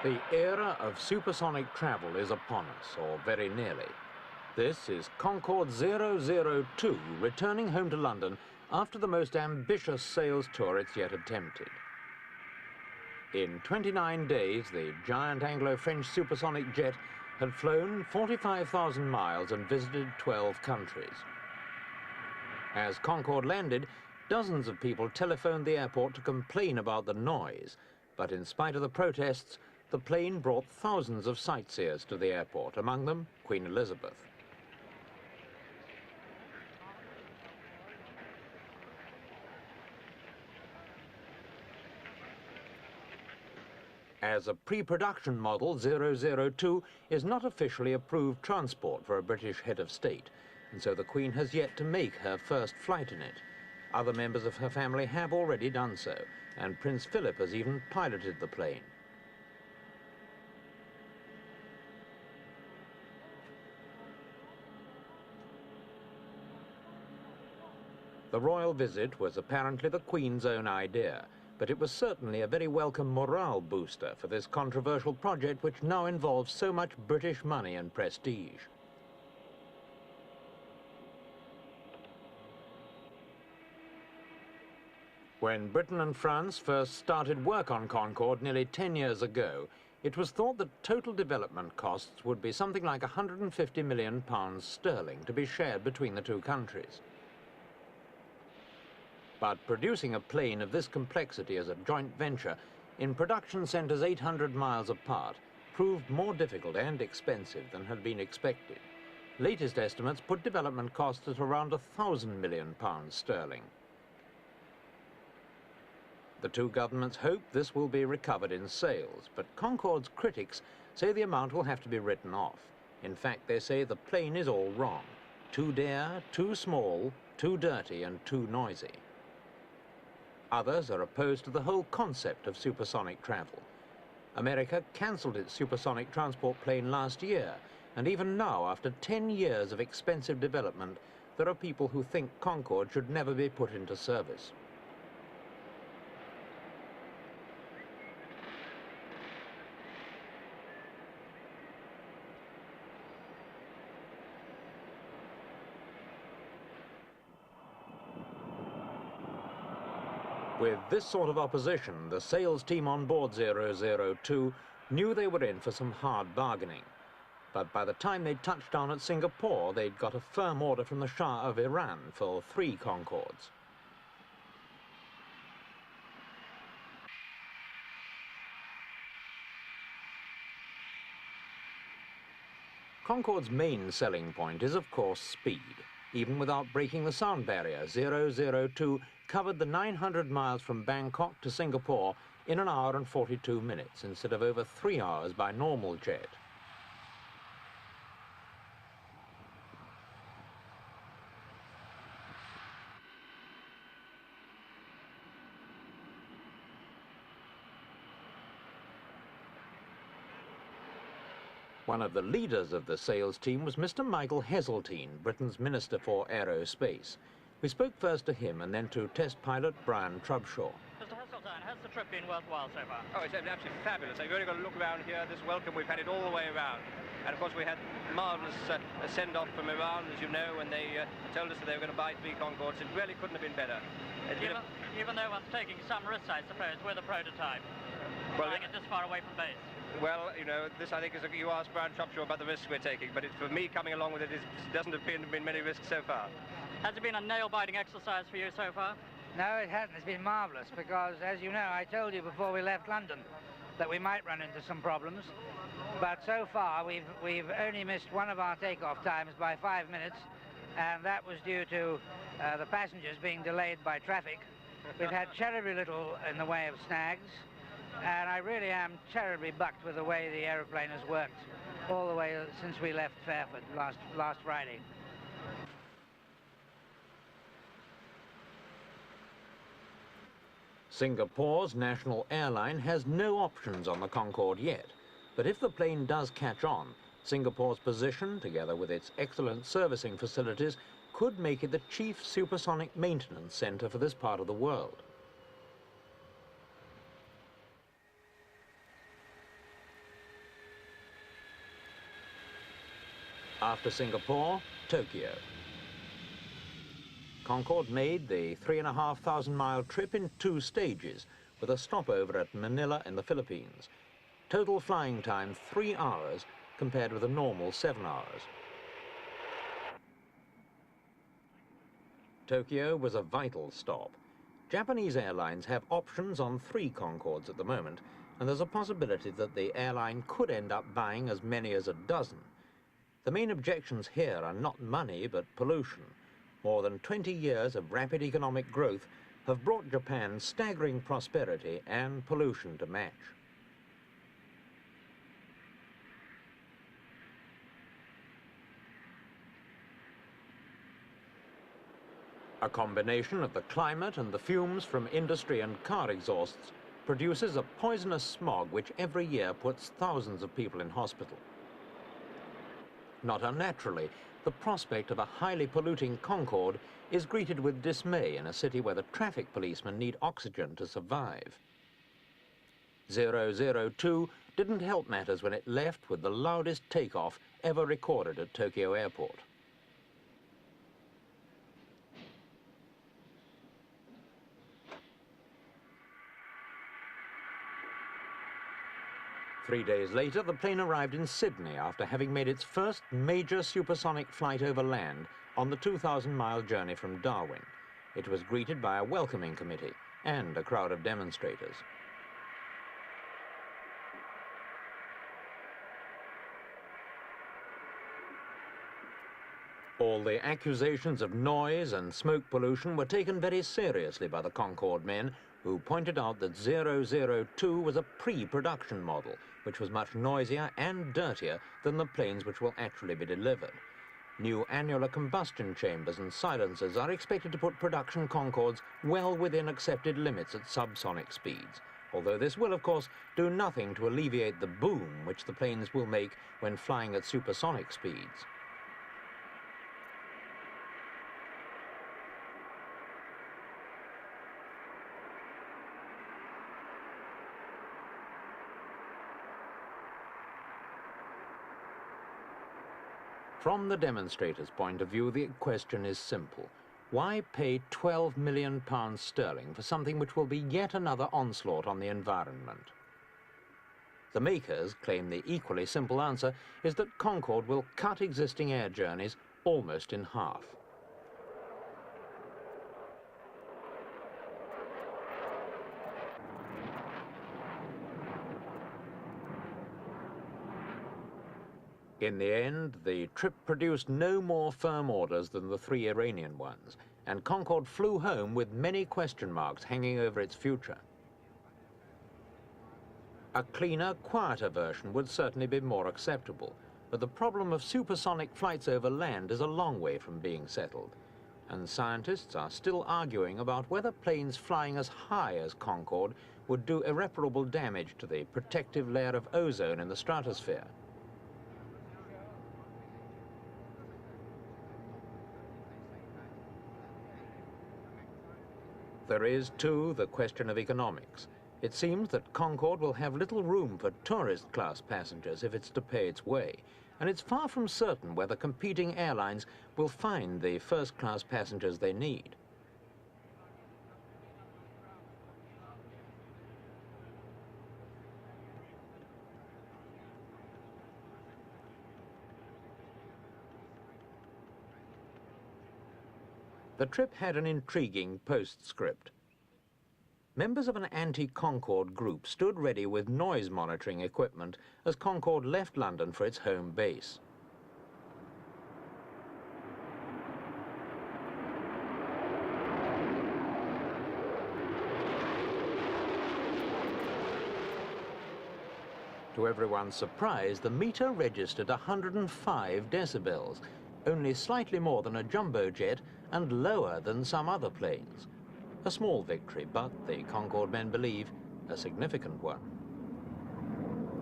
The era of supersonic travel is upon us, or very nearly. This is Concorde 002 returning home to London after the most ambitious sales tour it's yet attempted. In 29 days, the giant Anglo-French supersonic jet had flown 45,000 miles and visited 12 countries. As Concorde landed, dozens of people telephoned the airport to complain about the noise, but in spite of the protests, the plane brought thousands of sightseers to the airport, among them Queen Elizabeth. As a pre-production model, 002 is not officially approved transport for a British head of state, and so the Queen has yet to make her first flight in it. Other members of her family have already done so, and Prince Philip has even piloted the plane. The royal visit was apparently the Queen's own idea, but it was certainly a very welcome morale booster for this controversial project which now involves so much British money and prestige. When Britain and France first started work on Concorde nearly 10 years ago, it was thought that total development costs would be something like £150 million sterling to be shared between the two countries. But producing a plane of this complexity as a joint venture in production centres 800 miles apart proved more difficult and expensive than had been expected. Latest estimates put development costs at around £1,000 million sterling. The two governments hope this will be recovered in sales, but Concorde's critics say the amount will have to be written off. In fact, they say the plane is all wrong. Too dear, too small, too dirty and too noisy. Others are opposed to the whole concept of supersonic travel. America cancelled its supersonic transport plane last year, and even now, after 10 years of expensive development, there are people who think Concorde should never be put into service. With this sort of opposition, the sales team on board 002 knew they were in for some hard bargaining. But by the time they'd touched down at Singapore, they'd got a firm order from the Shah of Iran for 3 Concordes. Concorde's main selling point is, of course, speed. Even without breaking the sound barrier, 002 covered the 900 miles from Bangkok to Singapore in 1 hour and 42 minutes, instead of over 3 hours by normal jet. One of the leaders of the sales team was Mr. Michael Heseltine, Britain's Minister for Aerospace. We spoke first to him and then to test pilot Brian Trubshaw. Mr. Heseltine, has the trip been worthwhile so far? Oh, it's absolutely fabulous. You've only got to look around here, this welcome, we've had it all the way around. And of course we had marvellous send-off from Iran, as you know, when they told us that they were going to buy 3 Concordes. It really couldn't have been better. Even though one's taking some risks, I suppose, with a prototype, flying it this far away from base. Well, you know, this I think is, you asked Brian Trubshaw about the risks we're taking, but for me coming along with it, it doesn't appear to have been many risks so far. Has it been a nail-biting exercise for you so far? No, it hasn't. It's been marvellous because, as you know, I told you before we left London that we might run into some problems. But so far, we've only missed one of our takeoff times by 5 minutes, and that was due to the passengers being delayed by traffic. We've had terribly little in the way of snags, and I really am terribly bucked with the way the aeroplane has worked all the way since we left Fairford last Friday. Singapore's national airline has no options on the Concorde yet, but if the plane does catch on, Singapore's position, together with its excellent servicing facilities, could make it the chief supersonic maintenance centre for this part of the world. After Singapore, Tokyo. Concorde made the 3,500-mile trip in 2 stages, with a stopover at Manila in the Philippines. Total flying time 3 hours, compared with a normal 7 hours. Tokyo was a vital stop. Japanese airlines have options on 3 Concordes at the moment, and there's a possibility that the airline could end up buying as many as a dozen. The main objections here are not money, but pollution. More than 20 years of rapid economic growth have brought Japan staggering prosperity and pollution to match. A combination of the climate and the fumes from industry and car exhausts produces a poisonous smog which every year puts thousands of people in hospital. Not unnaturally, the prospect of a highly polluting Concorde is greeted with dismay in a city where the traffic policemen need oxygen to survive. 002 didn't help matters when it left with the loudest takeoff ever recorded at Tokyo Airport. Three days later, the plane arrived in Sydney after having made its first major supersonic flight over land on the 2,000-mile journey from Darwin. It was greeted by a welcoming committee and a crowd of demonstrators. All the accusations of noise and smoke pollution were taken very seriously by the Concorde men, who pointed out that 002 was a pre-production model, which was much noisier and dirtier than the planes which will actually be delivered. New annular combustion chambers and silencers are expected to put production Concordes well within accepted limits at subsonic speeds, although this will, of course, do nothing to alleviate the boom which the planes will make when flying at supersonic speeds. From the demonstrators' point of view, the question is simple. Why pay £12 million sterling for something which will be yet another onslaught on the environment? The makers claim the equally simple answer is that Concorde will cut existing air journeys almost in half. In the end, the trip produced no more firm orders than the 3 Iranian ones, and Concorde flew home with many question marks hanging over its future. A cleaner, quieter version would certainly be more acceptable, but the problem of supersonic flights over land is a long way from being settled, and scientists are still arguing about whether planes flying as high as Concorde would do irreparable damage to the protective layer of ozone in the stratosphere. There is, too, the question of economics. It seems that Concorde will have little room for tourist-class passengers if it's to pay its way, and it's far from certain whether competing airlines will find the first-class passengers they need. The trip had an intriguing postscript. Members of an anti-Concorde group stood ready with noise monitoring equipment as Concorde left London for its home base. To everyone's surprise, the meter registered 105 decibels, only slightly more than a jumbo jet and lower than some other planes. A small victory, but the Concorde men believe a significant one.